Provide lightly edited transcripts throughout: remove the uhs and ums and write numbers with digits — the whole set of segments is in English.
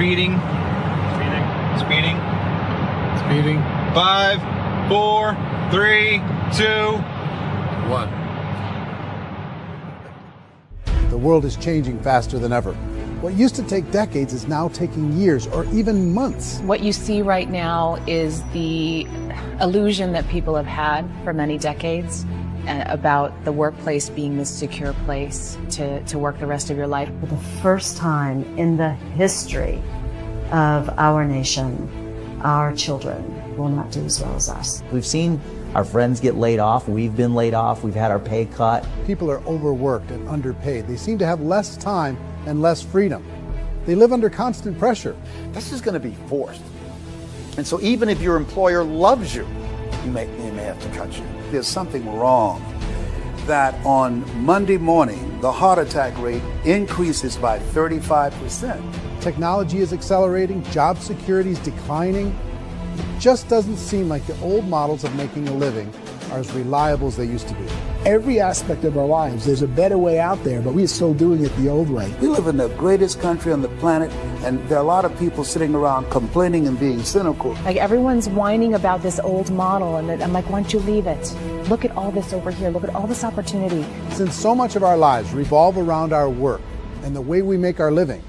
Speeding. Speeding. Speeding. 5, 4, 3, 2, 1. The world is changing faster than ever. What used to take decades is now taking years or even months. What you see right now is the illusion that people have had for many decades about the workplace being this secure place to work the rest of your life. For the first time in the history of our nation, our children will not do as well as us. We've seen our friends get laid off. We've been laid off. We've had our pay cut. People are overworked and underpaid. They seem to have less time and less freedom. They live under constant pressure. This is going to be forced. And so even if your employer loves you, they may have to cut you. There's something wrong that on Monday morning, the heart attack rate increases by 35%. Technology is accelerating, job security is declining. It just doesn't seem like the old models of making a living are as reliable as they used to be. Every aspect of our lives, there's a better way out there, but we're still doing it the old way. We live in the greatest country on the planet, and there are a lot of people sitting around complaining and being cynical. Like everyone's whining about this old model, and I'm like, why don't you leave it? Look at all this over here. Look at all this opportunity. Since so much of our lives revolve around our work and the way we make our living,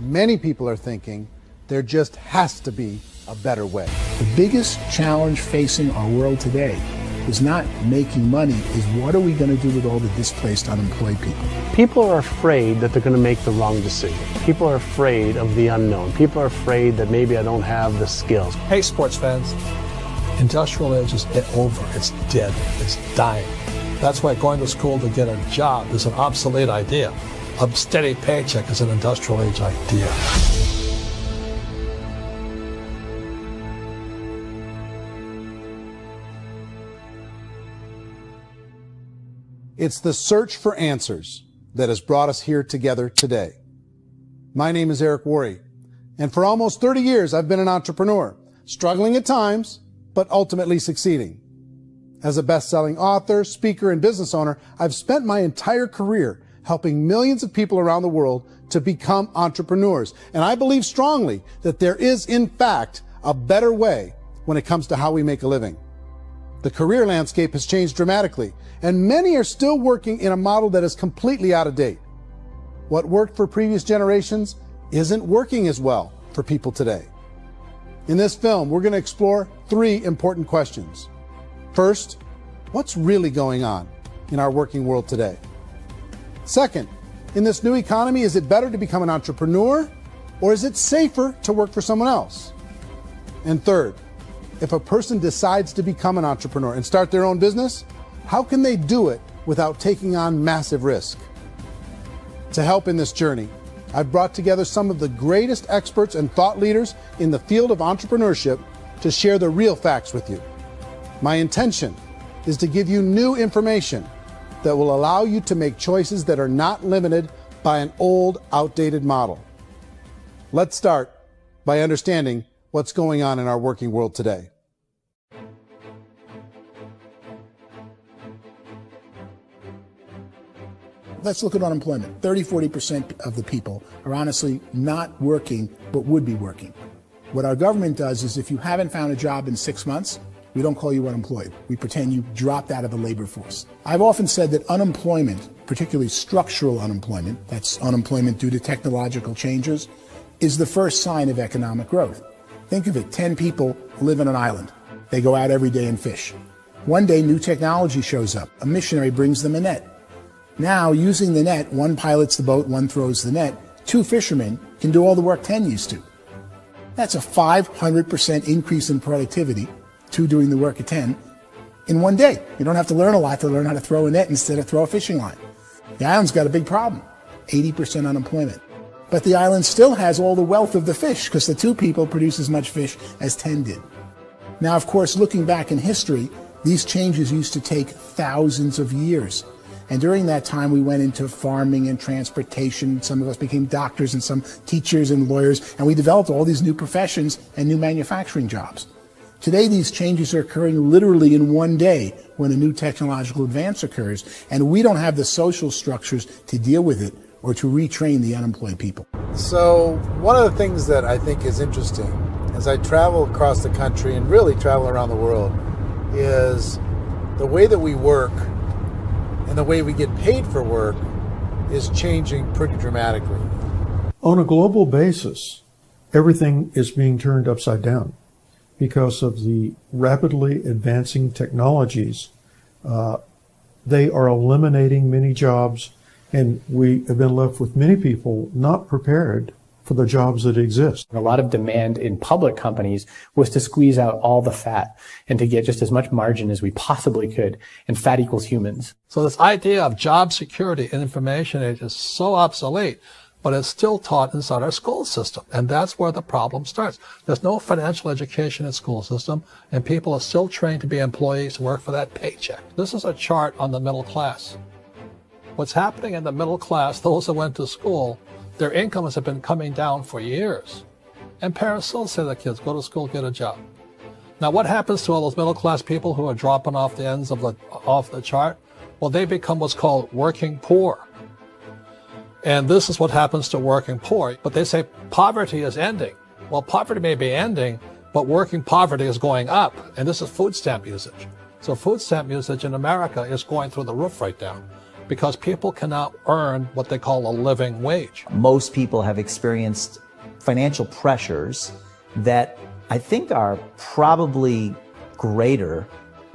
many people are thinking there just has to be a better way. The biggest challenge facing our world today is not making money, is what are we going to do with all the displaced, unemployed people? People are afraid that they're going to make the wrong decision. People are afraid of the unknown. People are afraid that maybe I don't have the skills. Hey, sports fans, industrial age is over. It's dead. It's dying. That's why going to school to get a job is an obsolete idea. A steady paycheck is an industrial age idea. It's the search for answers that has brought us here together today. My name is Eric Worre, and for almost 30 years I've been an entrepreneur, struggling at times, but ultimately succeeding. As a best-selling author, speaker, and business owner, I've spent my entire career helping millions of people around the world to become entrepreneurs. And I believe strongly that there is, in fact, a better way when it comes to how we make a living. The career landscape has changed dramatically, and many are still working in a model that is completely out of date. What worked for previous generations isn't working as well for people today. In this film, we're going to explore 3 important questions. First, what's really going on in our working world today? Second, in this new economy, is it better to become an entrepreneur, or is it safer to work for someone else? And third, if a person decides to become an entrepreneur and start their own business, how can they do it without taking on massive risk? To help in this journey, I've brought together some of the greatest experts and thought leaders in the field of entrepreneurship to share the real facts with you. My intention is to give you new information that will allow you to make choices that are not limited by an old, outdated model. Let's start by understanding what's going on in our working world today. Let's look at unemployment. 30–40% of the people are honestly not working, but would be working. What our government does is if you haven't found a job in 6 months, we don't call you unemployed. We pretend you dropped out of the labor force. I've often said that unemployment, particularly structural unemployment, that's unemployment due to technological changes, is the first sign of economic growth. Think of it, 10 people live on an island. They go out every day and fish. One day, new technology shows up. A missionary brings them a net. Now, using the net, one pilots the boat, one throws the net. 2 fishermen can do all the work 10 used to. That's a 500% increase in productivity, 2 doing the work of 10, in one day. You don't have to learn a lot to learn how to throw a net instead of throw a fishing line. The island's got a big problem, 80% unemployment. But the island still has all the wealth of the fish because the 2 people produce as much fish as 10 did. Now, of course, looking back in history, these changes used to take thousands of years. And during that time, we went into farming and transportation. Some of us became doctors and some teachers and lawyers, and we developed all these new professions and new manufacturing jobs. Today, these changes are occurring literally in one day when a new technological advance occurs, and we don't have the social structures to deal with it or to retrain the unemployed people. So one of the things that I think is interesting as I travel across the country and really travel around the world is the way that we work and the way we get paid for work is changing pretty dramatically. On a global basis, everything is being turned upside down because of the rapidly advancing technologies. They are eliminating many jobs, and we have been left with many people not prepared for the jobs that exist. A lot of demand in public companies was to squeeze out all the fat and to get just as much margin as we possibly could, and fat equals humans. So this idea of job security in information age is so obsolete, but it's still taught inside our school system. And that's where the problem starts. There's no financial education in the school system, and people are still trained to be employees who work for that paycheck. This is a chart on the middle class. What's happening in the middle class, those that went to school, their incomes have been coming down for years. And parents still say to their kids, go to school, get a job. Now what happens to all those middle class people who are dropping off the ends of the chart? Well, they become what's called working poor. And this is what happens to working poor. But they say poverty is ending. Well, poverty may be ending, but working poverty is going up. And this is food stamp usage. So food stamp usage in America is going through the roof right now because people cannot earn what they call a living wage. Most people have experienced financial pressures that I think are probably greater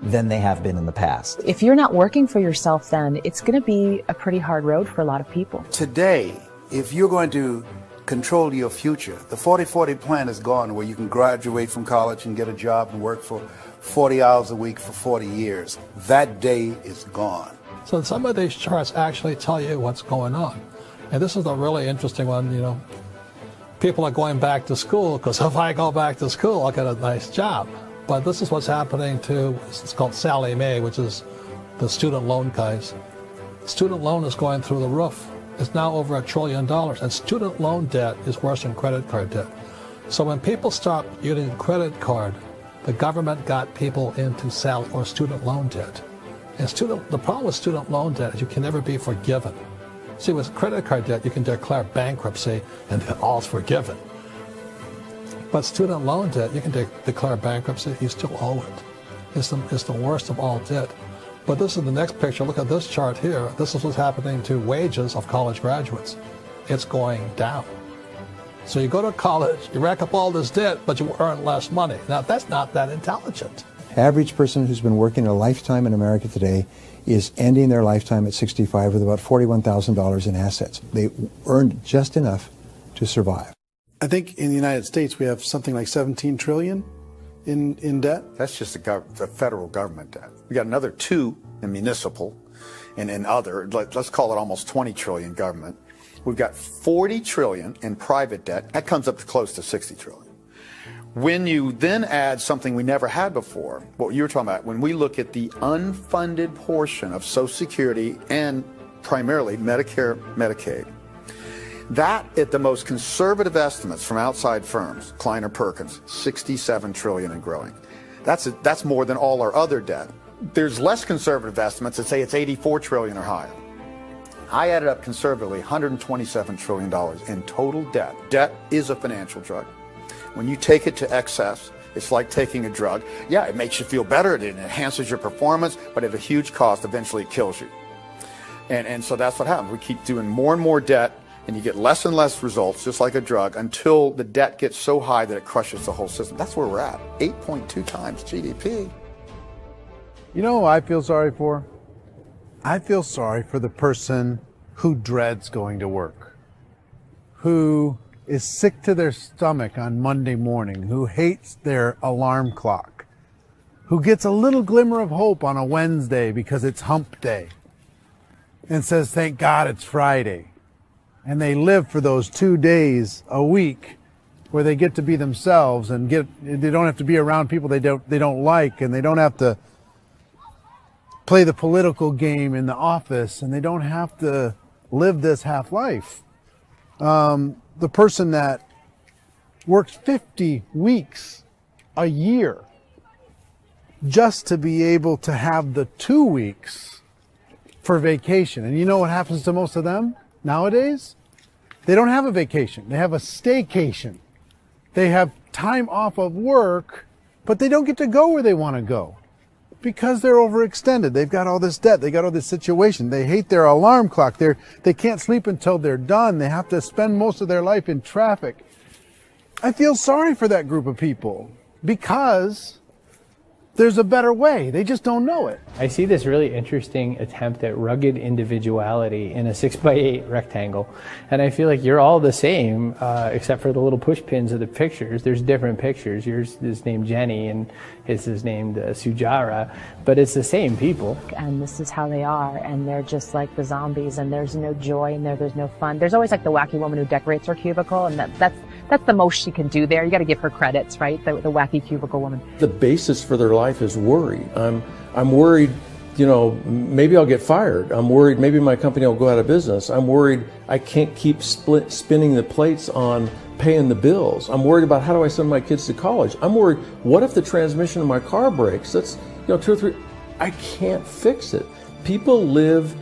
than they have been in the past. If you're not working for yourself, then it's going to be a pretty hard road for a lot of people. Today, if you're going to control your future, the 40-40 plan is gone, where you can graduate from college and get a job and work for 40 hours a week for 40 years. That day is gone. So some of these charts actually tell you what's going on. And this is a really interesting one, you know. People are going back to school because if I go back to school, I'll get a nice job. But this is what's happening to, it's called Sallie Mae, which is the student loan guys. Student loan is going through the roof. It's now over $1 trillion. And student loan debt is worse than credit card debt. So when people stopped using credit card, the government got people into student loan debt. And the problem with student loan debt is you can never be forgiven. See, with credit card debt, you can declare bankruptcy and then all's forgiven. But student loan debt, you can declare bankruptcy, you still owe it. It's the worst of all debt. But this is the next picture. Look at this chart here. This is what's happening to wages of college graduates. It's going down. So you go to college, you rack up all this debt, but you earn less money. Now, that's not that intelligent. Average person who's been working a lifetime in America today is ending their lifetime at 65 with about $41,000 in assets. They earned just enough to survive. I think in the United States we have something like 17 trillion in debt. That's just the federal government debt. We got another 2 in municipal and in other, let's call it almost 20 trillion government. We've got 40 trillion in private debt. That comes up to close to 60 trillion. When you then add something we never had before, what you were talking about, when we look at the unfunded portion of Social Security and primarily Medicare, Medicaid, that, at the most conservative estimates from outside firms, Kleiner Perkins, 67 trillion and growing. That's more than all our other debt. There's less conservative estimates that say it's 84 trillion or higher. I added up conservatively $127 trillion in total debt. Debt is a financial drug. When you take it to excess, it's like taking a drug. Yeah, it makes you feel better, it enhances your performance, but at a huge cost, eventually it kills you. And so that's what happens. We keep doing more and more debt, and you get less and less results, just like a drug, until the debt gets so high that it crushes the whole system. That's where we're at, 8.2 times GDP. You know who I feel sorry for? I feel sorry for the person who dreads going to work, who is sick to their stomach on Monday morning, who hates their alarm clock, who gets a little glimmer of hope on a Wednesday because it's hump day and says, thank God it's Friday. And they live for those 2 days a week where they get to be themselves and they don't have to be around people they don't like, and they don't have to play the political game in the office, and they don't have to live this half life. The person that works 50 weeks a year just to be able to have the 2 weeks for vacation. And you know what happens to most of them nowadays? They don't have a vacation. They have a staycation. They have time off of work, but they don't get to go where they want to go because they're overextended. They've got all this debt. They got all this situation. They hate their alarm clock. They can't sleep until they're done. They have to spend most of their life in traffic. I feel sorry for that group of people because there's a better way. They just don't know it. I see this really interesting attempt at rugged individuality in a 6x8 rectangle. And I feel like you're all the same, except for the little push pins of the pictures. There's different pictures. Yours is named Jenny and his is named Sujara, but it's the same people. And this is how they are, and they're just like the zombies, and there's no joy in there, there's no fun. There's always like the wacky woman who decorates her cubicle, and that's the most she can do there. You got to give her credits, right? The wacky cubicle woman. The basis for their life is worry. I'm worried, you know, maybe I'll get fired. I'm worried maybe my company will go out of business. I'm worried I can't keep spinning the plates on paying the bills. I'm worried about how do I send my kids to college. I'm worried, what if the transmission of my car breaks? That's, you know, 2 or 3, I can't fix it. People live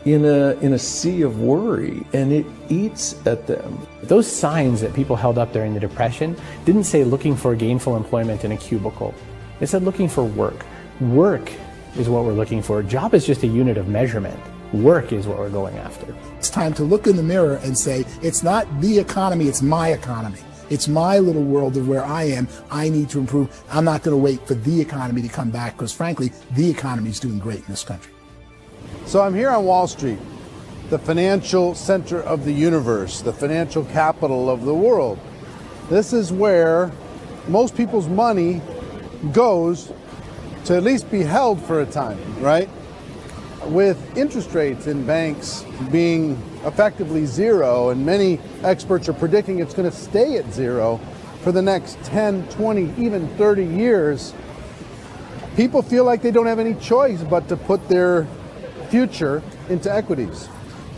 in a sea of worry, and it eats at them. Those signs that people held up during the Depression didn't say looking for gainful employment in a cubicle. It said looking for work. Work is what we're looking for. Job is just a unit of measurement. Work is what we're going after. It's time to look in the mirror and say, it's not the economy, it's my economy. It's my little world of where I am. I need to improve. I'm not going to wait for the economy to come back because, frankly, the economy is doing great in this country. So I'm here on Wall Street, the financial center of the universe, the financial capital of the world. This is where most people's money goes to at least be held for a time, right? With interest rates in banks being effectively zero, and many experts are predicting it's going to stay at zero for the next 10, 20, even 30 years, people feel like they don't have any choice but to put their future into equities,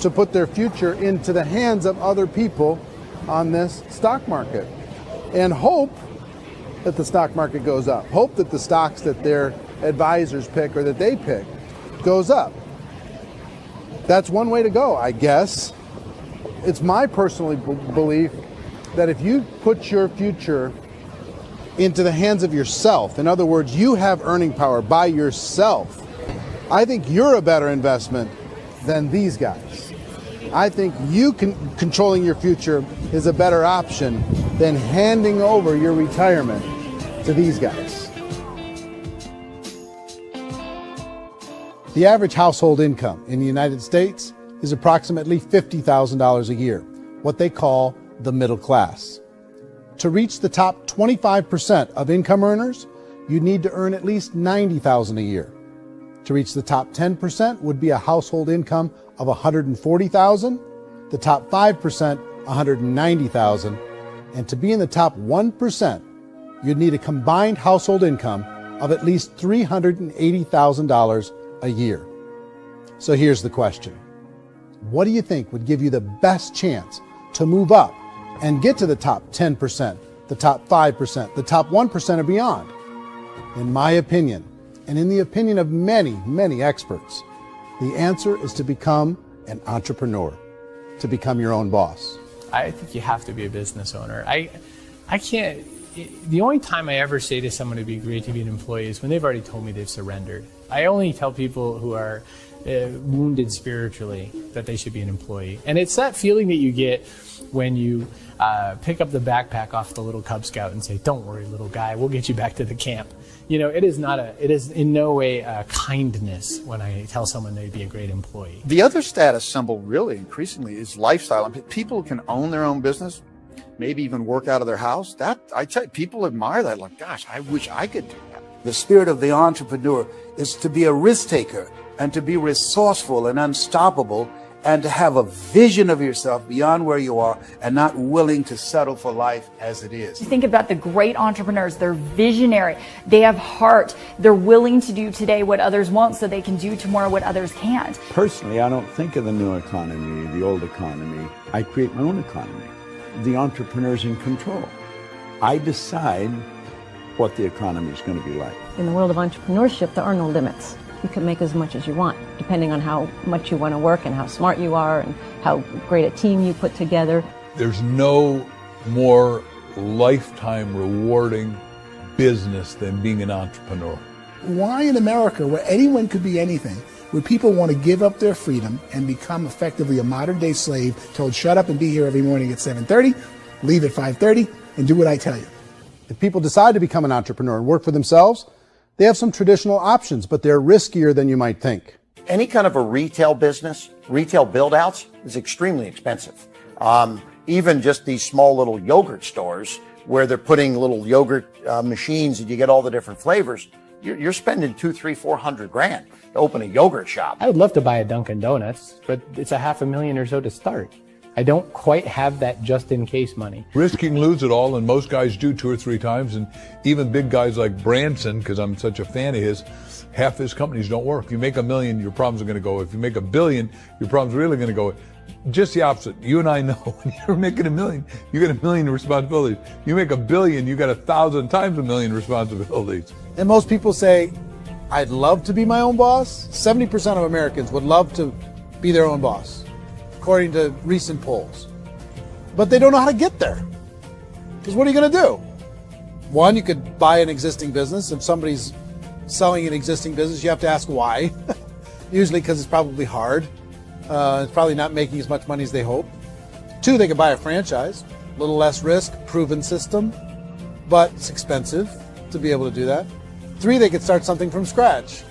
to put their future into the hands of other people on this stock market, and hope that the stock market goes up, hope that the stocks that their advisors pick or that they pick goes up. That's one way to go, I guess. It's my personal belief that if you put your future into the hands of yourself, in other words, you have earning power by yourself, I think you're a better investment than these guys. I think you controlling your future is a better option than handing over your retirement to these guys. The average household income in the United States is approximately $50,000 a year, what they call the middle class. To reach the top 25% of income earners, you need to earn at least $90,000 a year. To reach the top 10% would be a household income of $140,000, the top 5%, $190,000, and to be in the top 1%, you'd need a combined household income of at least $380,000 a year. So here's the question. What do you think would give you the best chance to move up and get to the top 10%, the top 5%, the top 1% or beyond? In my opinion, and in the opinion of many, many experts, the answer is to become an entrepreneur, to become your own boss. I think you have to be a business owner. I can't, the only time I ever say to someone it'd be great to be an employee is when they've already told me they've surrendered. I only tell people who are wounded spiritually that they should be an employee. And it's that feeling that you get when you pick up the backpack off the little Cub Scout and say, "Don't worry, little guy, we'll get you back to the camp." You know, it is in no way a kindness when I tell someone they'd be a great employee. The other status symbol really increasingly is lifestyle. I mean, people can own their own business, maybe even work out of their house. That, I tell you, people admire that. Like, gosh, I wish I could do that. The spirit of the entrepreneur is to be a risk taker and to be resourceful and unstoppable and to have a vision of yourself beyond where you are and not willing to settle for life as it is. Think about the great entrepreneurs. They're visionary. They have heart. They're willing to do today what others won't so they can do tomorrow what others can't. Personally, I don't think of the new economy, the old economy. I create my own economy. The entrepreneur's in control. I decide what the economy is going to be like. In the world of entrepreneurship, there are no limits. you can make as much as you want, depending on how much you want to work and how smart you are and how great a team you put together. There's no more lifetime rewarding business than being an entrepreneur. Why in America, where anyone could be anything, would people want to give up their freedom and become effectively a modern-day slave, told shut up and be here every morning at 7:30, leave at 5:30, and do what I tell you? If people decide to become an entrepreneur and work for themselves, they have some traditional options, but they're riskier than you might think. Any kind of a retail business, retail build-outs, is extremely expensive. Even just these small little yogurt stores where they're putting little yogurt machines and you get all the different flavors, you're spending $200,000, $300,000, $400,000 to open a yogurt shop. I would love to buy a Dunkin' Donuts, but it's $500,000 or so to start. I don't quite have that just-in-case money. Risking lose it all, and most guys do 2 or 3 times, and even big guys like Branson, because I'm such a fan of his, half his companies don't work. If you make $1 million, your problems are going to go. If you make $1 billion, your problems are really going to go. Just the opposite. You and I know when you're making $1 million, you get $1 million responsibilities. You make $1 billion, you got 1,000 times $1 million responsibilities. And most people say, I'd love to be my own boss. 70% of Americans would love to be their own boss, according to recent polls. But they don't know how to get there. Because what are you going to do? One, you could buy an existing business. If somebody's selling an existing business, you have to ask why. Usually because it's probably hard. It's probably not making as much money as they hope. 2, they could buy a franchise. A little less risk, proven system, but it's expensive to be able to do that. 3, they could start something from scratch.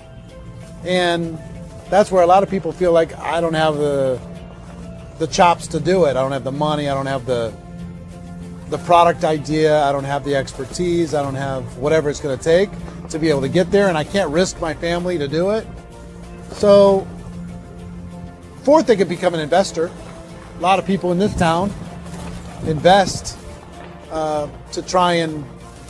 And that's where a lot of people feel like, I don't have the chops to do it. I don't have the money. I don't have the product idea. I don't have the expertise. I don't have whatever it's going to take to be able to get there, and I can't risk my family to do it. So 4th, they could become an investor. A lot of people in this town invest to try and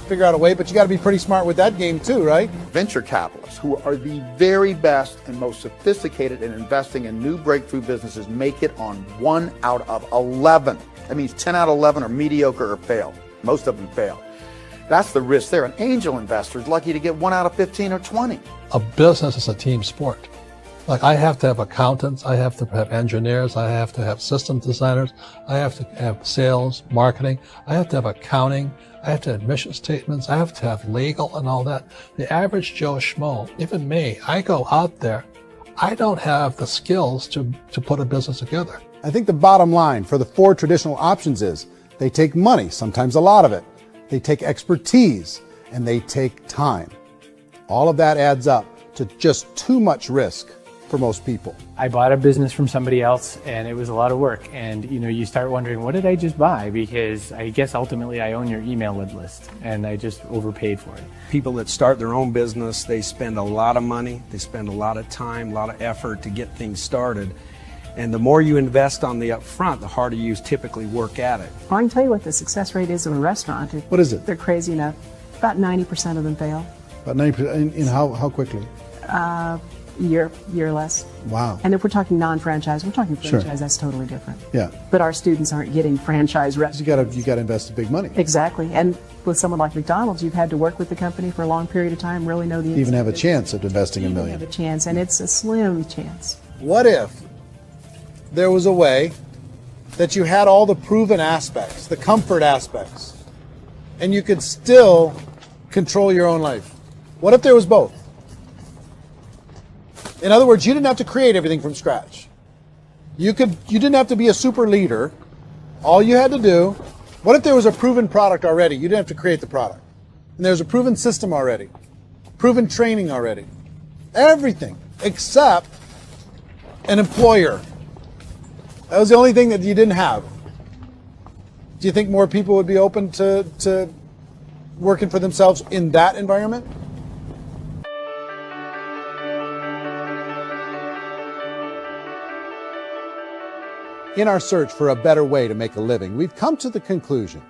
figure out a way, but you got to be pretty smart with that game too, right? Venture capitalists, who are the very best and most sophisticated in investing in new breakthrough businesses, make it on 1 out of 11. That means 10 out of 11 are mediocre or fail. Most of them fail. That's the risk there. An angel investor is lucky to get 1 out of 15 or 20. A business is a team sport. Like, I have to have accountants, I have to have engineers, I have to have system designers, I have to have sales, marketing, I have to have accounting, I have to have mission statements, I have to have legal and all that. The average Joe Schmo, even me, I go out there, I don't have the skills to put a business together. I think the bottom line for the 4 traditional options is they take money, sometimes a lot of it. They take expertise, and they take time. All of that adds up to just too much risk for most people. I bought a business from somebody else, and it was a lot of work. And you start wondering, what did I just buy? Because I guess ultimately I own your email list, and I just overpaid for it. People that start their own business, they spend a lot of money, they spend a lot of time, a lot of effort to get things started. And the more you invest on the upfront, the harder you typically work at it. Well, I can tell you what the success rate is of a restaurant. What is it? They're crazy enough. About 90% of them fail. About 90%? In how quickly? Year less. Wow. And if we're talking non-franchise, we're talking franchise, Sure. That's totally different. Yeah. But our students aren't getting franchise restaurants. You got to invest big money. Exactly. And with someone like McDonald's, you've had to work with the company for a long period of time, really know the Even have a chance at investing $1 million. have a chance, and it's a slim chance. What if there was a way that you had all the proven aspects, the comfort aspects, and you could still control your own life? What if there was both? In other words, you didn't have to create everything from scratch. You didn't have to be a super leader. All you had to do, what if there was a proven product already? You didn't have to create the product. And there's a proven system already, proven training already. Everything except an employer. That was the only thing that you didn't have. Do you think more people would be open to working for themselves in that environment? In our search for a better way to make a living, we've come to the conclusion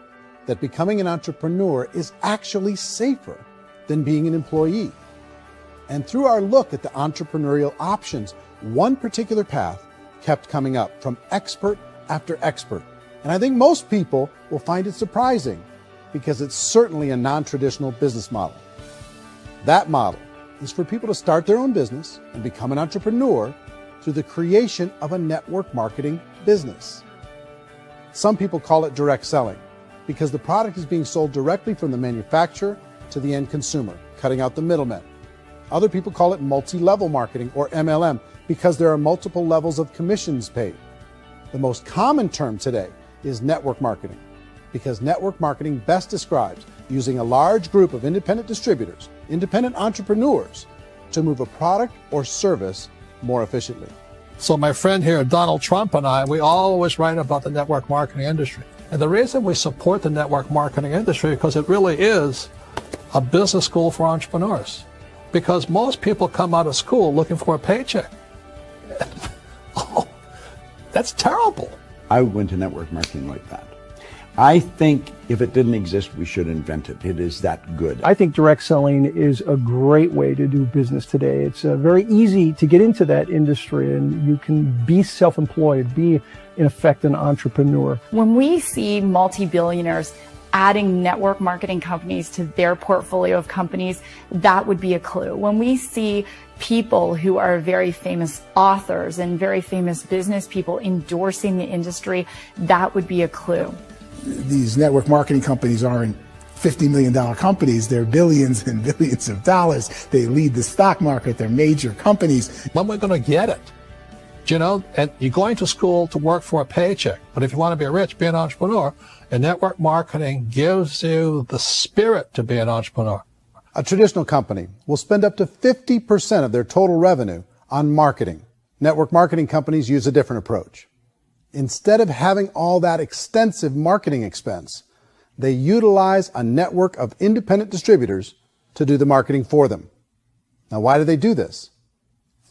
that becoming an entrepreneur is actually safer than being an employee. And through our look at the entrepreneurial options, one particular path kept coming up from expert after expert. And I think most people will find it surprising because it's certainly a non-traditional business model. That model is for people to start their own business and become an entrepreneur through the creation of a network marketing business. Some people call it direct selling because the product is being sold directly from the manufacturer to the end consumer, cutting out the middlemen. Other people call it multi-level marketing, or MLM, because there are multiple levels of commissions paid. The most common term today is network marketing, because network marketing best describes using a large group of independent distributors, independent entrepreneurs, to move a product or service more efficiently. So my friend here, Donald Trump, and I, we always write about the network marketing industry. And the reason we support the network marketing industry is because it really is a business school for entrepreneurs. Because most people come out of school looking for a paycheck. Oh, that's terrible. I went to network marketing like that. I think if it didn't exist, we should invent it. It is that good. I think direct selling is a great way to do business today. It's very easy to get into that industry, and you can be self-employed, be, in effect, an entrepreneur. When we see multi-billionaires adding network marketing companies to their portfolio of companies, that would be a clue. When we see people who are very famous authors and very famous business people endorsing the industry, that would be a clue. These network marketing companies aren't $50 million companies. They're billions and billions of dollars. They lead the stock market. They're major companies. When we're going to get it? You know, and you're going to school to work for a paycheck. But if you want to be rich, be an entrepreneur. And network marketing gives you the spirit to be an entrepreneur. A traditional company will spend up to 50% of their total revenue on marketing. Network marketing companies use a different approach. Instead of having all that extensive marketing expense, they utilize a network of independent distributors to do the marketing for them. Now, why do they do this?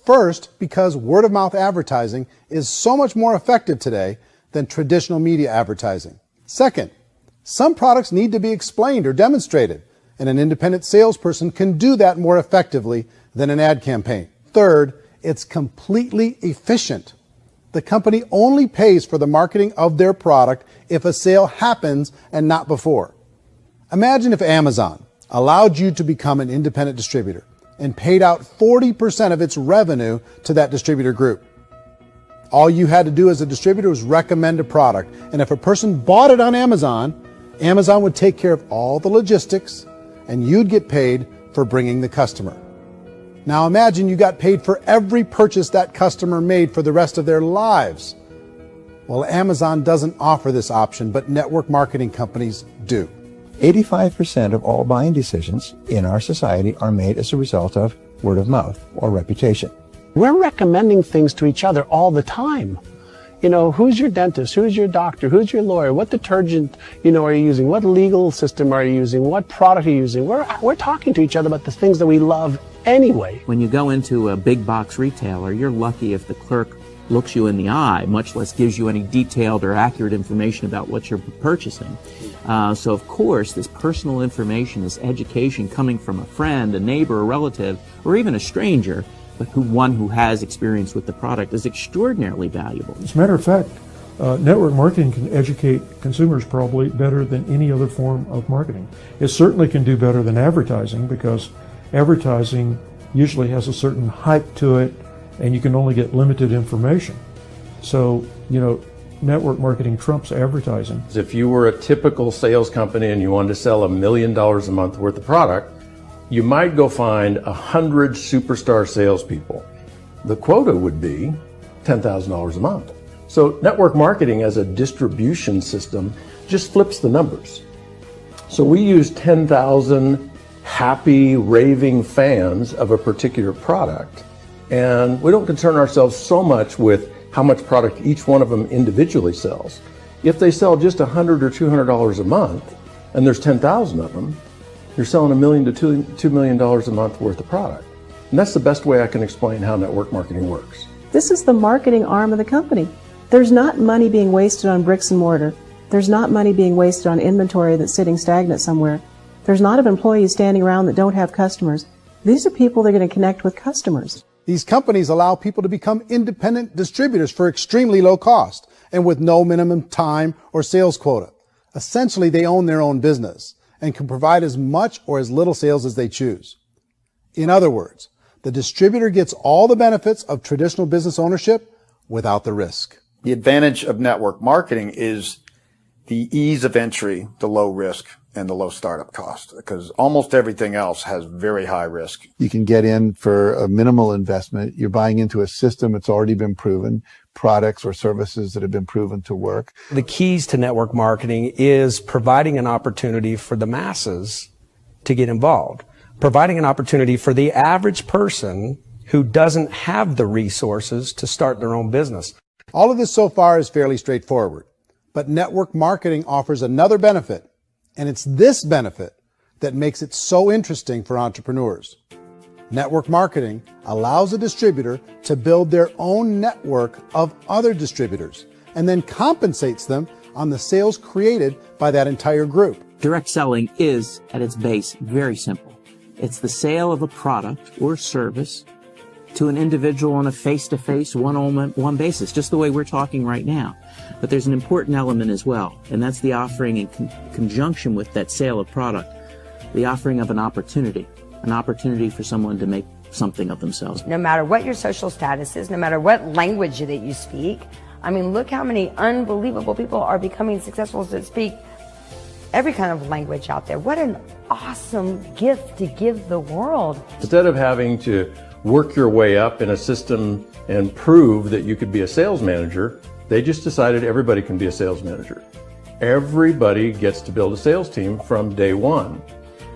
First, because word-of-mouth advertising is so much more effective today than traditional media advertising. Second, some products need to be explained or demonstrated, and an independent salesperson can do that more effectively than an ad campaign. Third, it's completely efficient. The company only pays for the marketing of their product if a sale happens and not before. Imagine if Amazon allowed you to become an independent distributor and paid out 40% of its revenue to that distributor group. All you had to do as a distributor was recommend a product, and if a person bought it on Amazon, Amazon would take care of all the logistics, and you'd get paid for bringing the customer. Now imagine you got paid for every purchase that customer made for the rest of their lives. Well, Amazon doesn't offer this option, but network marketing companies do. 85% of all buying decisions in our society are made as a result of word of mouth or reputation. We're recommending things to each other all the time. You know, who's your dentist? Who's your doctor? Who's your lawyer? What detergent, are you using? What legal system are you using? What product are you using? We're talking to each other about the things that we love anyway. When you go into a big box retailer, you're lucky if the clerk looks you in the eye, much less gives you any detailed or accurate information about what you're purchasing. So of course, this personal information, this education coming from a friend, a neighbor, a relative, or even a stranger, but one who has experience with the product is extraordinarily valuable. As a matter of fact, network marketing can educate consumers probably better than any other form of marketing. It certainly can do better than advertising, because advertising usually has a certain hype to it, and you can only get limited information. So, network marketing trumps advertising. If you were a typical sales company and you wanted to sell $1 million a month worth of product, you might go find 100 superstar salespeople. The quota would be $10,000 a month. So network marketing as a distribution system just flips the numbers. So we use 10,000 happy, raving fans of a particular product, and we don't concern ourselves so much with how much product each one of them individually sells. If they sell just $100 or $200 a month, and there's 10,000 of them, you're selling $1 million to $2 million a month worth of product. And that's the best way I can explain how network marketing works. This is the marketing arm of the company. There's not money being wasted on bricks and mortar. There's not money being wasted on inventory that's sitting stagnant somewhere. There's not of employees standing around that don't have customers. These are people that are going to connect with customers. These companies allow people to become independent distributors for extremely low cost and with no minimum time or sales quota. Essentially, they own their own business and can provide as much or as little sales as they choose. In other words, the distributor gets all the benefits of traditional business ownership without the risk. The advantage of network marketing is the ease of entry, the low risk, and the low startup cost, because almost everything else has very high risk. You can get in for a minimal investment. You're buying into a system that's already been proven, products or services that have been proven to work. The keys to network marketing is providing an opportunity for the masses to get involved, providing an opportunity for the average person who doesn't have the resources to start their own business. All of this so far is fairly straightforward, but network marketing offers another benefit, and it's this benefit that makes it so interesting for entrepreneurs. Network marketing allows a distributor to build their own network of other distributors and then compensates them on the sales created by that entire group. Direct selling is, at its base, very simple. It's the sale of a product or service to an individual on a face-to-face, one-on-one basis, just the way we're talking right now. But there's an important element as well, and that's the offering in conjunction with that sale of product, the offering of an opportunity for someone to make something of themselves. No matter what your social status is, no matter what language that you speak, I mean, look how many unbelievable people are becoming successful that speak every kind of language out there. What an awesome gift to give the world. Instead of having to work your way up in a system and prove that you could be a sales manager, they just decided everybody can be a sales manager. Everybody gets to build a sales team from day one.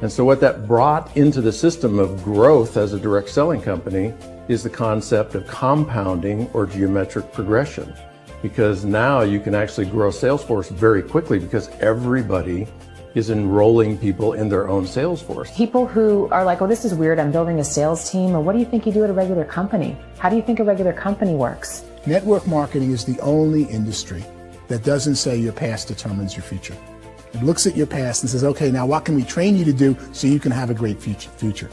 And so what that brought into the system of growth as a direct selling company is the concept of compounding or geometric progression. Because now you can actually grow a sales force very quickly because everybody is enrolling people in their own sales force. People who are like, oh, this is weird, I'm building a sales team, or what do you think you do at a regular company? How do you think a regular company works? Network marketing is the only industry that doesn't say your past determines your future. It looks at your past and says, okay, now what can we train you to do so you can have a great future?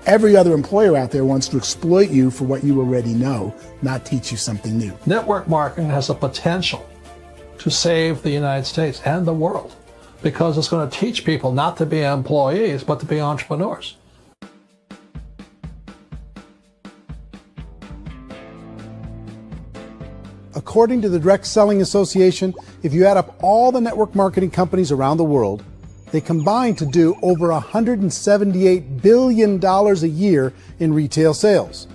Every other employer out there wants to exploit you for what you already know, not teach you something new. Network marketing has the potential to save the United States and the world because it's going to teach people not to be employees, but to be entrepreneurs. According to the Direct Selling Association, if you add up all the network marketing companies around the world, they combine to do over $178 billion a year in retail sales.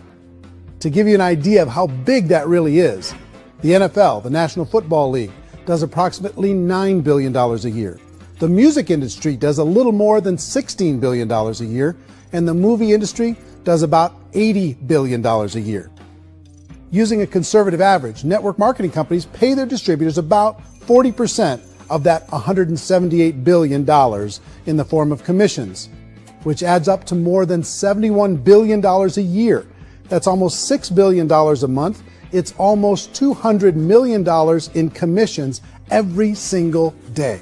To give you an idea of how big that really is, the NFL, the National Football League, does approximately $9 billion a year. The music industry does a little more than $16 billion a year, and the movie industry does about $80 billion a year. Using a conservative average, network marketing companies pay their distributors about 40% of that $178 billion in the form of commissions, which adds up to more than $71 billion a year. That's almost $6 billion a month. It's almost $200 million in commissions every single day.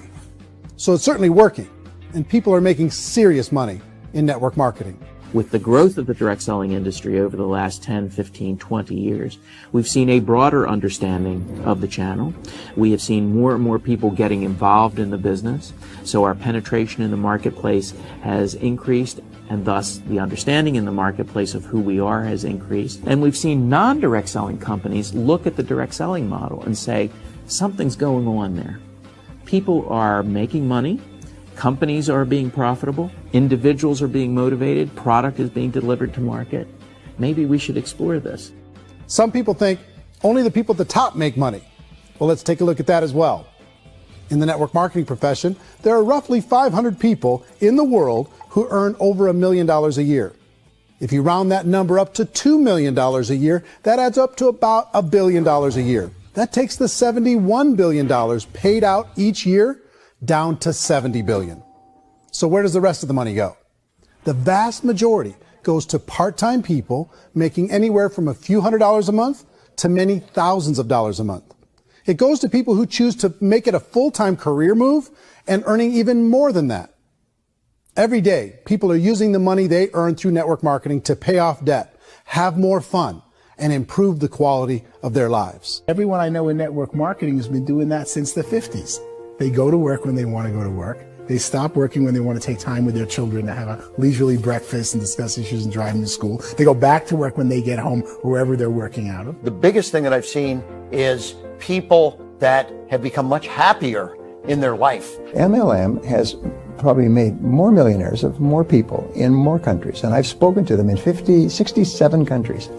So it's certainly working, and people are making serious money in network marketing. With the growth of the direct selling industry over the last 10, 15, 20 years, we've seen a broader understanding of the channel. We have seen more and more people getting involved in the business, so our penetration in the marketplace has increased, and thus the understanding in the marketplace of who we are has increased. And we've seen non-direct selling companies look at the direct selling model and say, something's going on there. People are making money. Companies are being profitable, individuals are being motivated, product is being delivered to market. Maybe we should explore this. Some people think only the people at the top make money. Well, let's take a look at that as well. In the network marketing profession, there are roughly 500 people in the world who earn over $1 million a year. If you round that number up to $2 million a year, that adds up to about $1 billion a year. That takes the $71 billion paid out each year down to $70 billion. So where does the rest of the money go? The vast majority goes to part-time people making anywhere from a few $100s a month to many thousands of dollars a month. It goes to people who choose to make it a full-time career move and earning even more than that. Every day, people are using the money they earn through network marketing to pay off debt, have more fun, and improve the quality of their lives. Everyone I know in network marketing has been doing that since the 50s. They go to work when they want to go to work. They stop working when they want to take time with their children to have a leisurely breakfast and discuss issues and drive them to school. They go back to work when they get home, wherever they're working out of. The biggest thing that I've seen is people that have become much happier in their life. MLM has probably made more millionaires of more people in more countries, and I've spoken to them in 67 countries,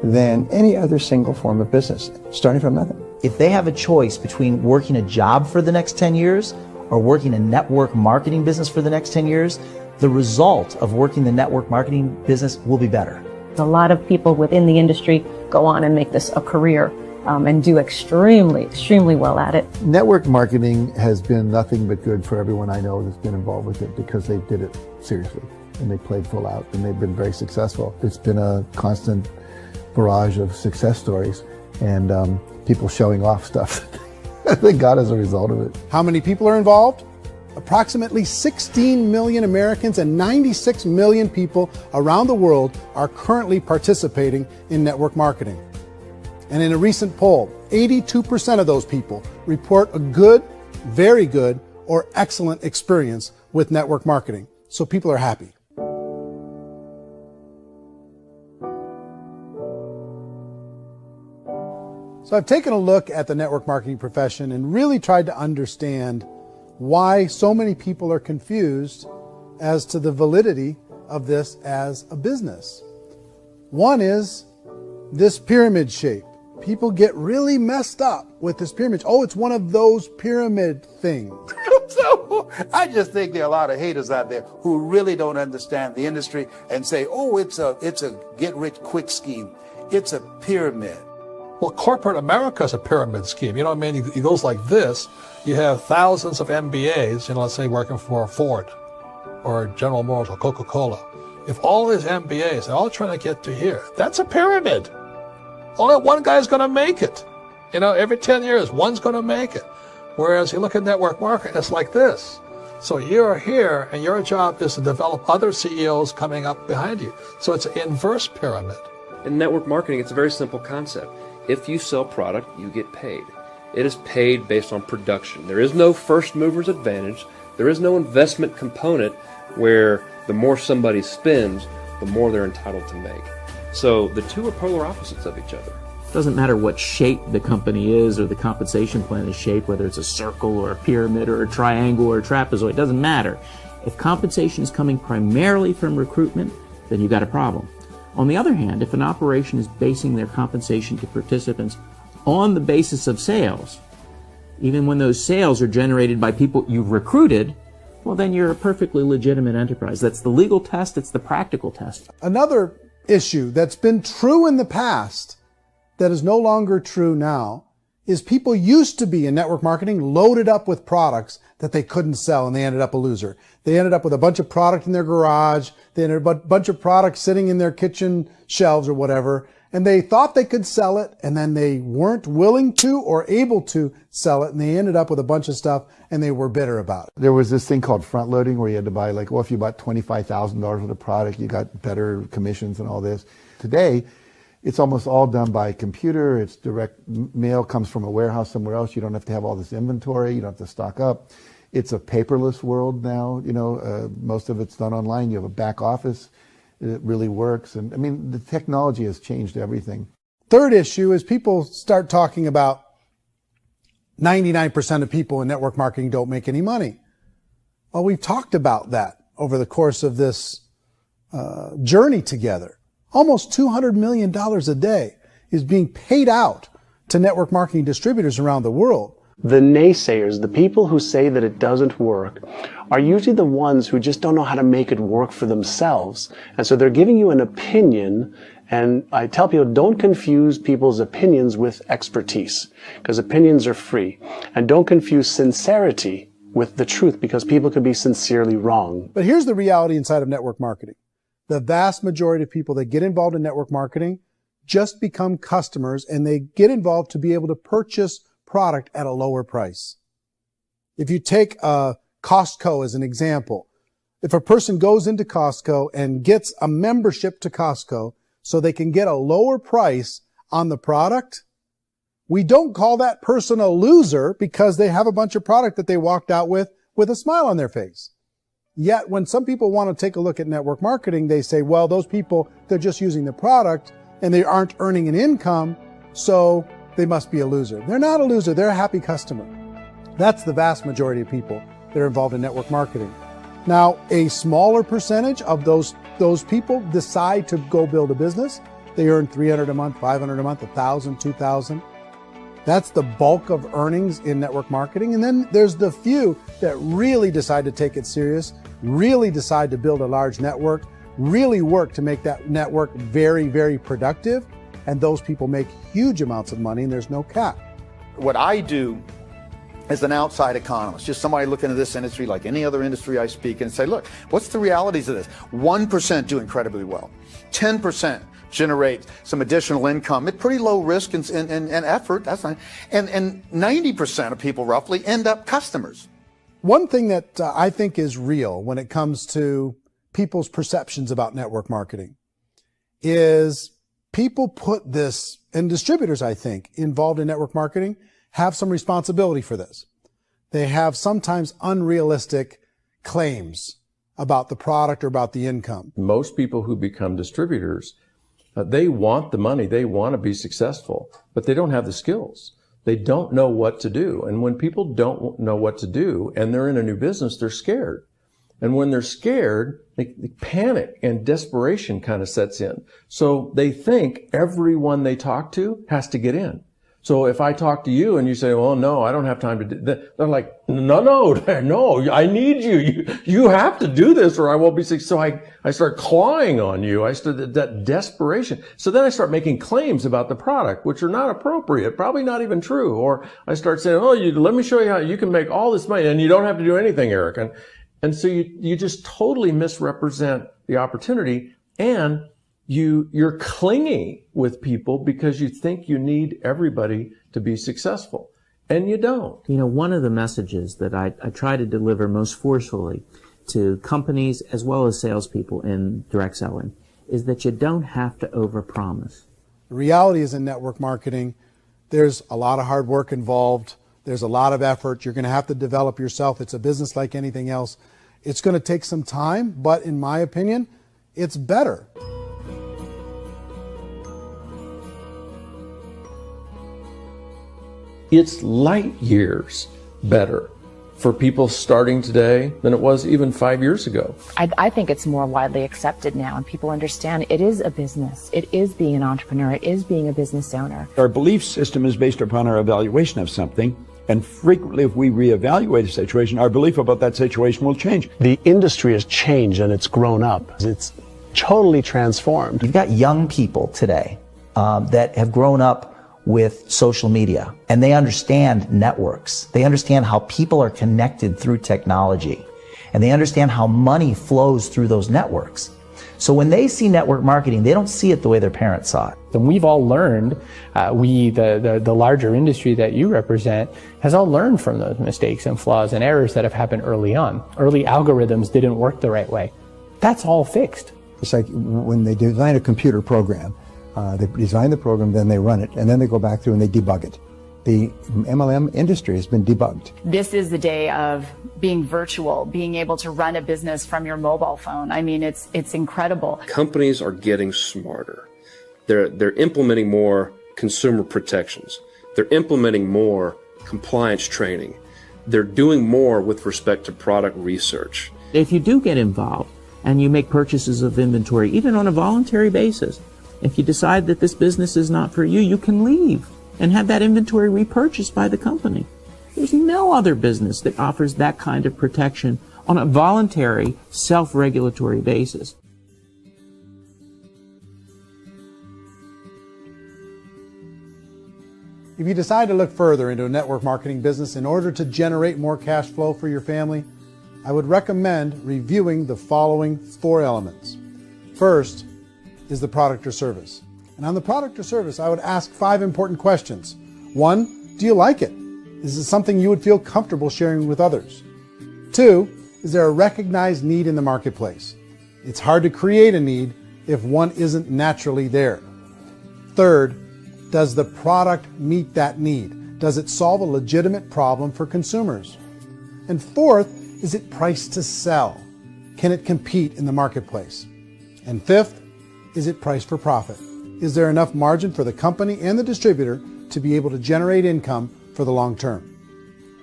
than any other single form of business, starting from nothing. If they have a choice between working a job for the next 10 years or working a network marketing business for the next 10 years, the result of working the network marketing business will be better. A lot of people within the industry go on and make this a career and do extremely well at it. Network marketing has been nothing but good for everyone I know that's been involved with it because they did it seriously and they played full out and they've been very successful. It's been a constant barrage of success stories and people showing off stuff that they got as a result of it. How many people are involved? Approximately 16 million Americans and 96 million people around the world are currently participating in network marketing. And in a recent poll, 82% of those people report a good, very good, or excellent experience with network marketing. So people are happy. So I've taken a look at the network marketing profession and really tried to understand why so many people are confused as to the validity of this as a business. One is this pyramid shape. People get really messed up with this pyramid. Oh, it's one of those pyramid things. So I just think there are a lot of haters out there who really don't understand the industry and say, oh, it's a get-rich-quick scheme. It's a pyramid. Well, corporate America is a pyramid scheme. You know what I mean? It goes like this. You have thousands of MBAs, let's say working for Ford or General Motors or Coca-Cola. If all these MBAs are all trying to get to here, that's a pyramid. Only one guy's going to make it. Every 10 years, one's going to make it. Whereas you look at network marketing, it's like this. So you're here, and your job is to develop other CEOs coming up behind you. So it's an inverse pyramid. In network marketing, it's a very simple concept. If you sell product, you get paid. It is paid based on production. There is no first mover's advantage. There is no investment component where the more somebody spends, the more they're entitled to make. So the two are polar opposites of each other. It doesn't matter what shape the company is or the compensation plan is shaped, whether it's a circle or a pyramid or a triangle or a trapezoid, it doesn't matter. If compensation is coming primarily from recruitment, then you've got a problem. On the other hand, if an operation is basing their compensation to participants on the basis of sales, even when those sales are generated by people you've recruited, well, then you're a perfectly legitimate enterprise. That's the legal test, it's the practical test. Another issue that's been true in the past that is no longer true now is people used to be in network marketing loaded up with products that they couldn't sell and they ended up a loser. They ended up with a bunch of product in their garage. They ended up with a bunch of products sitting in their kitchen shelves or whatever. And they thought they could sell it and then they weren't willing to or able to sell it. And they ended up with a bunch of stuff and they were bitter about it. There was this thing called front loading where you had to buy if you bought $25,000 worth of product, you got better commissions and all this. Today, it's almost all done by computer. It's direct mail comes from a warehouse somewhere else. You don't have to have all this inventory. You don't have to stock up. It's a paperless world now. Most of it's done online. You have a back office. It really works. And the technology has changed everything. Third issue is people start talking about 99% of people in network marketing don't make any money. Well, we've talked about that over the course of this journey together. Almost $200 million a day is being paid out to network marketing distributors around the world. The naysayers, the people who say that it doesn't work, are usually the ones who just don't know how to make it work for themselves. And so they're giving you an opinion, and I tell people, don't confuse people's opinions with expertise, because opinions are free. And don't confuse sincerity with the truth, because people could be sincerely wrong. But here's the reality inside of network marketing. The vast majority of people that get involved in network marketing just become customers, and they get involved to be able to purchase product at a lower price. If you take Costco as an example, if a person goes into Costco and gets a membership to Costco so they can get a lower price on the product, we don't call that person a loser because they have a bunch of product that they walked out with with a smile on their face. Yet when some people want to take a look at network marketing, they say, well, those people, they're just using the product and they aren't earning an income, so they must be a loser. They're not a loser, they're a happy customer. That's the vast majority of people that are involved in network marketing. Now, a smaller percentage of those people decide to go build a business. They earn $300 a month, $500 a month, $1,000, $2,000. That's the bulk of earnings in network marketing. And then there's the few that really decide to take it serious, really decide to build a large network, really work to make that network very, very productive. And those people make huge amounts of money and there's no cap. What I do as an outside economist, just somebody looking at this industry like any other industry I speak and say, look, what's the realities of this? 1% do incredibly well. 10% generate some additional income at pretty low risk and effort. That's fine. And 90% of people roughly end up customers. One thing that I think is real when it comes to people's perceptions about network marketing is people put this, and distributors, I think, involved in network marketing have some responsibility for this. They have sometimes unrealistic claims about the product or about the income. Most people who become distributors, they want the money, they want to be successful, but they don't have the skills. They don't know what to do. And when people don't know what to do and they're in a new business, they're scared. And when they're scared, they panic and desperation kind of sets in. So they think everyone they talk to has to get in. So if I talk to you and you say, well, no, I don't have time to do that, they're like, no, I need you. You have to do this or I won't be successful. So I start clawing on you. I start that desperation. So then I start making claims about the product, which are not appropriate, probably not even true. Or I start saying, let me show you how you can make all this money and you don't have to do anything, Eric. And so you just totally misrepresent the opportunity, and you're clingy with people because you think you need everybody to be successful, and you don't. You know, one of the messages that I try to deliver most forcefully to companies as well as salespeople in direct selling is that you don't have to overpromise. The reality is in network marketing, there's a lot of hard work involved. There's a lot of effort. You're going to have to develop yourself. It's a business like anything else. It's going to take some time, but in my opinion, it's better. It's light years better for people starting today than it was even 5 years ago. I think it's more widely accepted now, and people understand it is a business. It is being an entrepreneur. It is being a business owner. Our belief system is based upon our evaluation of something. And frequently, if we reevaluate a situation, our belief about that situation will change. The industry has changed and it's grown up. It's totally transformed. You've got young people today that have grown up with social media, and they understand networks. They understand how people are connected through technology, and they understand how money flows through those networks. So when they see network marketing, they don't see it the way their parents saw it. And we've all learned, the larger industry that you represent, has all learned from those mistakes and flaws and errors that have happened early on. Early algorithms didn't work the right way. That's all fixed. It's like when they design a computer program, they design the program, then they run it, and then they go back through and they debug it. The MLM industry has been debugged. This is the day of being virtual, being able to run a business from your mobile phone. I mean, it's incredible. Companies are getting smarter. They're implementing more consumer protections. They're implementing more compliance training. They're doing more with respect to product research. If you do get involved and you make purchases of inventory, even on a voluntary basis, if you decide that this business is not for you, you can leave and have that inventory repurchased by the company. There's no other business that offers that kind of protection on a voluntary, self-regulatory basis. If you decide to look further into a network marketing business in order to generate more cash flow for your family, I would recommend reviewing the following 4 elements. First is the product or service. And on the product or service, I would ask 5 important questions. 1, do you like it? Is it something you would feel comfortable sharing with others? 2, is there a recognized need in the marketplace? It's hard to create a need if one isn't naturally there. 3rd, does the product meet that need? Does it solve a legitimate problem for consumers? And 4th, is it priced to sell? Can it compete in the marketplace? And fifth, is it priced for profit? Is there enough margin for the company and the distributor to be able to generate income for the long term?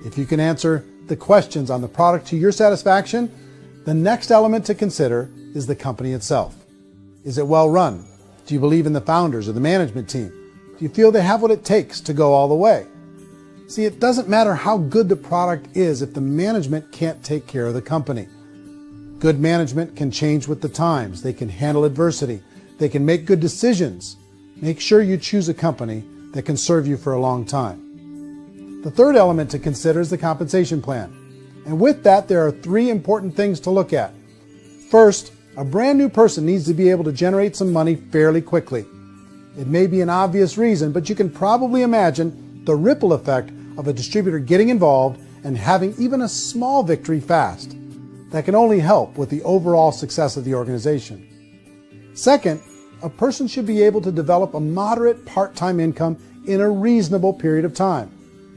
If you can answer the questions on the product to your satisfaction, the next element to consider is the company itself. Is it well run? Do you believe in the founders or the management team? Do you feel they have what it takes to go all the way? See, it doesn't matter how good the product is if the management can't take care of the company. Good management can change with the times. They can handle adversity. They can make good decisions. Make sure you choose a company that can serve you for a long time. The third element to consider is the compensation plan. And with that, there are 3 important things to look at. First, a brand new person needs to be able to generate some money fairly quickly. It may be an obvious reason, but you can probably imagine the ripple effect of a distributor getting involved and having even a small victory fast. That can only help with the overall success of the organization. Second, a person should be able to develop a moderate part-time income in a reasonable period of time.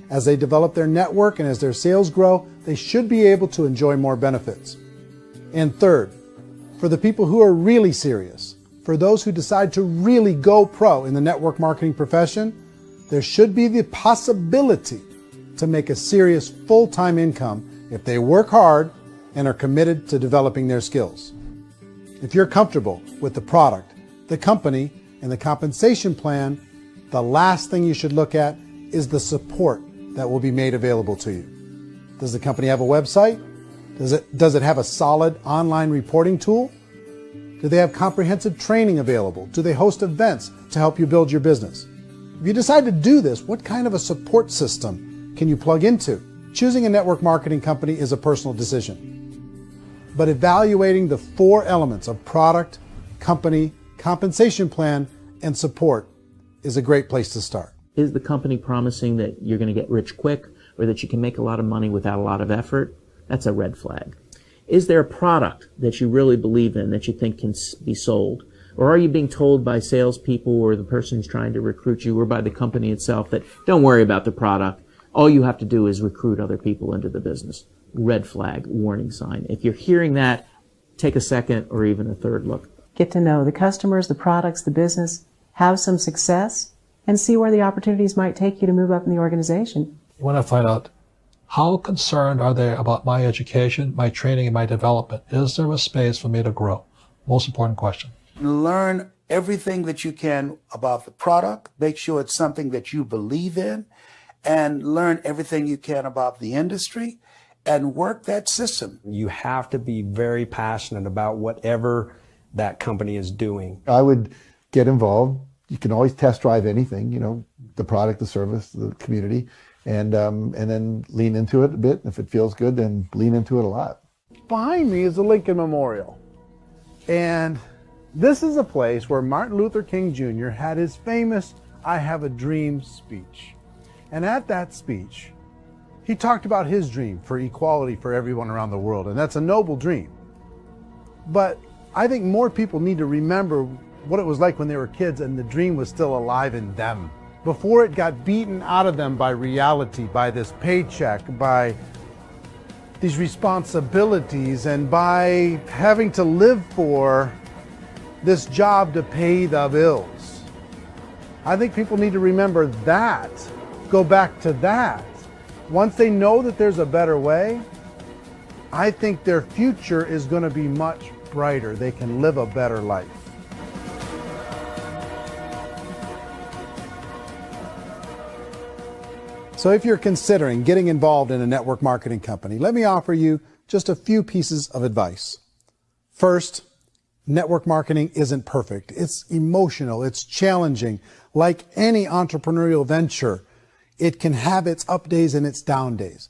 As they develop their network and as their sales grow, they should be able to enjoy more benefits. And third, for the people who are really serious, for those who decide to really go pro in the network marketing profession, there should be the possibility to make a serious full-time income if they work hard and are committed to developing their skills. If you're comfortable with the product, the company, and the compensation plan, the last thing you should look at is the support that will be made available to you. Does the company have a website? Does it have a solid online reporting tool? Do they have comprehensive training available? Do they host events to help you build your business? If you decide to do this, what kind of a support system can you plug into? Choosing a network marketing company is a personal decision. But evaluating the 4 elements of product, company, compensation plan, and support is a great place to start. Is the company promising that you're going to get rich quick or that you can make a lot of money without a lot of effort? That's a red flag. Is there a product that you really believe in that you think can be sold? Or are you being told by salespeople or the person who's trying to recruit you or by the company itself that don't worry about the product, all you have to do is recruit other people into the business? Red flag, warning sign. If you're hearing that, take a second or even a third look. Get to know the customers, the products, the business, have some success, and see where the opportunities might take you to move up in the organization. You want to find out how concerned are they about my education, my training, and my development? Is there a space for me to grow? Most important question. Learn everything that you can about the product. Make sure it's something that you believe in, and learn everything you can about the industry and work that system. You have to be very passionate about whatever that company is doing. I would get involved. You can always test drive anything, the product, the service, the community, and then lean into it a bit. If it feels good, then lean into it a lot. Behind me is the Lincoln Memorial. And this is a place where Martin Luther King Jr. had his famous "I Have a Dream" speech. And at that speech, he talked about his dream for equality for everyone around the world, and that's a noble dream. But I think more people need to remember what it was like when they were kids and the dream was still alive in them. Before it got beaten out of them by reality, by this paycheck, by these responsibilities, and by having to live for this job to pay the bills. I think people need to remember that, go back to that. Once they know that there's a better way, I think their future is going to be much brighter. They can live a better life. So if you're considering getting involved in a network marketing company, let me offer you just a few pieces of advice. First, network marketing isn't perfect. It's emotional, it's challenging. Like any entrepreneurial venture, it can have its up days and its down days.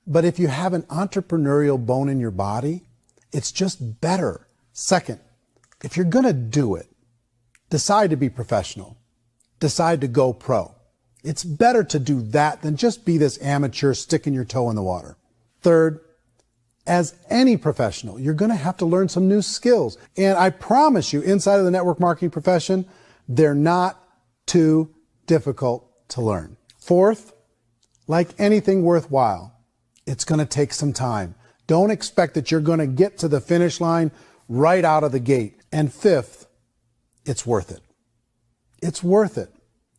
But if you have an entrepreneurial bone in your body, it's just better. Second, if you're going to do it, decide to be professional. Decide to go pro. It's better to do that than just be this amateur sticking your toe in the water. Third, as any professional, you're going to have to learn some new skills. And I promise you, inside of the network marketing profession, they're not too difficult to learn. Fourth, like anything worthwhile, it's going to take some time. Don't expect that you're going to get to the finish line right out of the gate. And fifth, it's worth it. It's worth it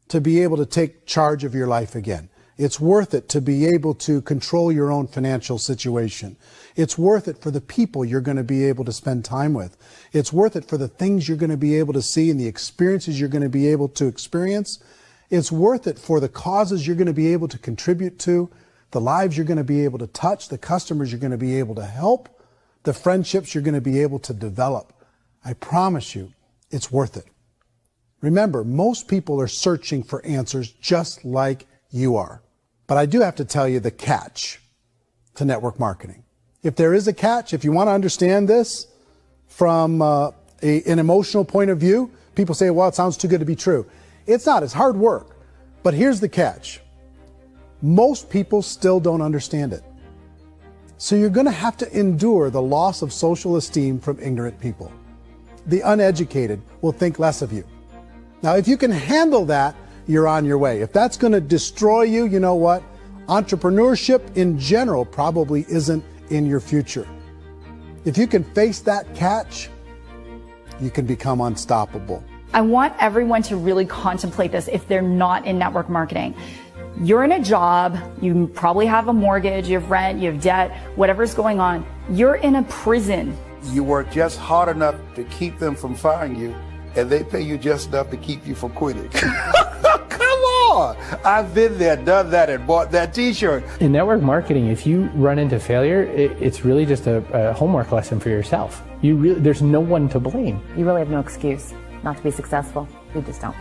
to be able to take charge of your life again. It's worth it to be able to control your own financial situation. It's worth it for the people you're going to be able to spend time with. It's worth it for the things you're going to be able to see and the experiences you're going to be able to experience. It's worth it for the causes you're going to be able to contribute to, the lives you're going to be able to touch, the customers you're going to be able to help, the friendships you're going to be able to develop. I promise you, it's worth it. Remember, most people are searching for answers just like you are. But I do have to tell you the catch to network marketing. If there is a catch, if you want to understand this from an emotional point of view, people say, well, it sounds too good to be true. It's not. It's hard work. But here's the catch. Most people still don't understand it. So you're going to have to endure the loss of social esteem from ignorant people. The uneducated will think less of you. Now, if you can handle that, you're on your way. If that's going to destroy you, you know what? Entrepreneurship in general probably isn't in your future. If you can face that catch, you can become unstoppable. I want everyone to really contemplate this if they're not in network marketing. You're in a job, you probably have a mortgage, you have rent, you have debt, whatever's going on. You're in a prison. You work just hard enough to keep them from firing you, and they pay you just enough to keep you from quitting. Come on! I've been there, done that, and bought that t-shirt. In network marketing, if you run into failure, it's really just a homework lesson for yourself. There's no one to blame. You really have no excuse not to be successful. You just don't.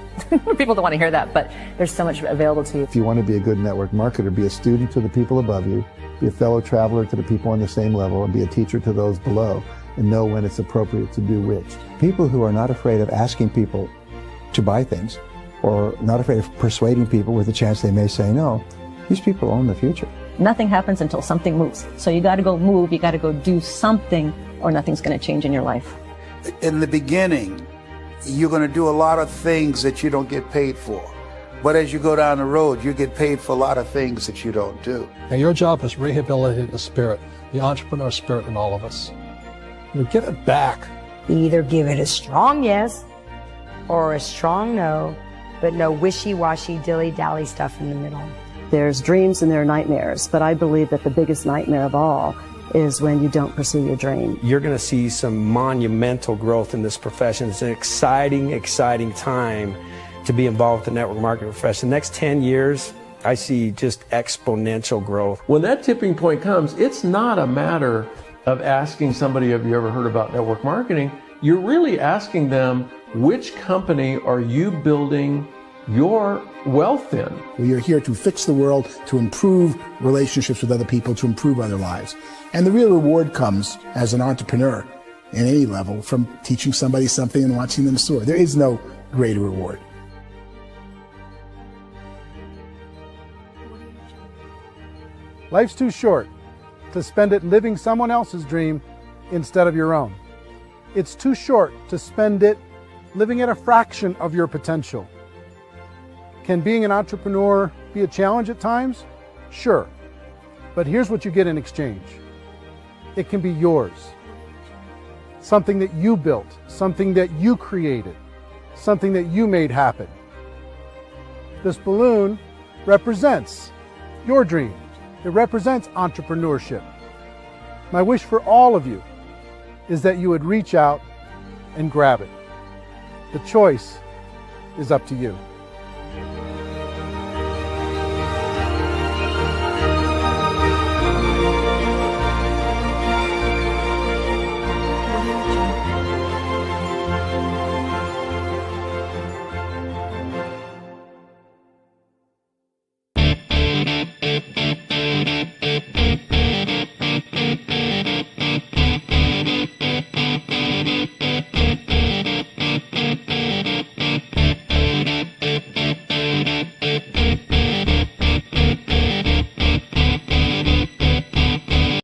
People don't want to hear that, but there's so much available to you. If you want to be a good network marketer, be a student to the people above you, be a fellow traveler to the people on the same level, and be a teacher to those below, and know when it's appropriate to do which. People who are not afraid of asking people to buy things, or not afraid of persuading people with a chance they may say no, these people own the future. Nothing happens until something moves. So you got to go move, you got to go do something, or nothing's going to change in your life. In the beginning, you're going to do a lot of things that you don't get paid for. But as you go down the road, you get paid for a lot of things that you don't do. And your job is rehabilitate the spirit, the entrepreneur spirit in all of us. You get it back. Either give it a strong yes or a strong no, but no wishy-washy, dilly-dally stuff in the middle. There's dreams and there are nightmares, but I believe that the biggest nightmare of all is when you don't pursue your dream. You're going to see some monumental growth in this profession. It's an exciting, exciting time to be involved with the network marketing profession. The next 10 years, I see just exponential growth. When that tipping point comes, it's not a matter of asking somebody, have you ever heard about network marketing? You're really asking them, which company are you building your wealth in? We are here to fix the world, to improve relationships with other people, to improve other lives. And the real reward comes as an entrepreneur in any level from teaching somebody something and watching them soar. There is no greater reward. Life's too short to spend it living someone else's dream instead of your own. It's too short to spend it living at a fraction of your potential. Can being an entrepreneur be a challenge at times? Sure. But here's what you get in exchange. It can be yours. Something that you built, something that you created, something that you made happen. This balloon represents your dream. It represents entrepreneurship. My wish for all of you is that you would reach out and grab it. The choice is up to you.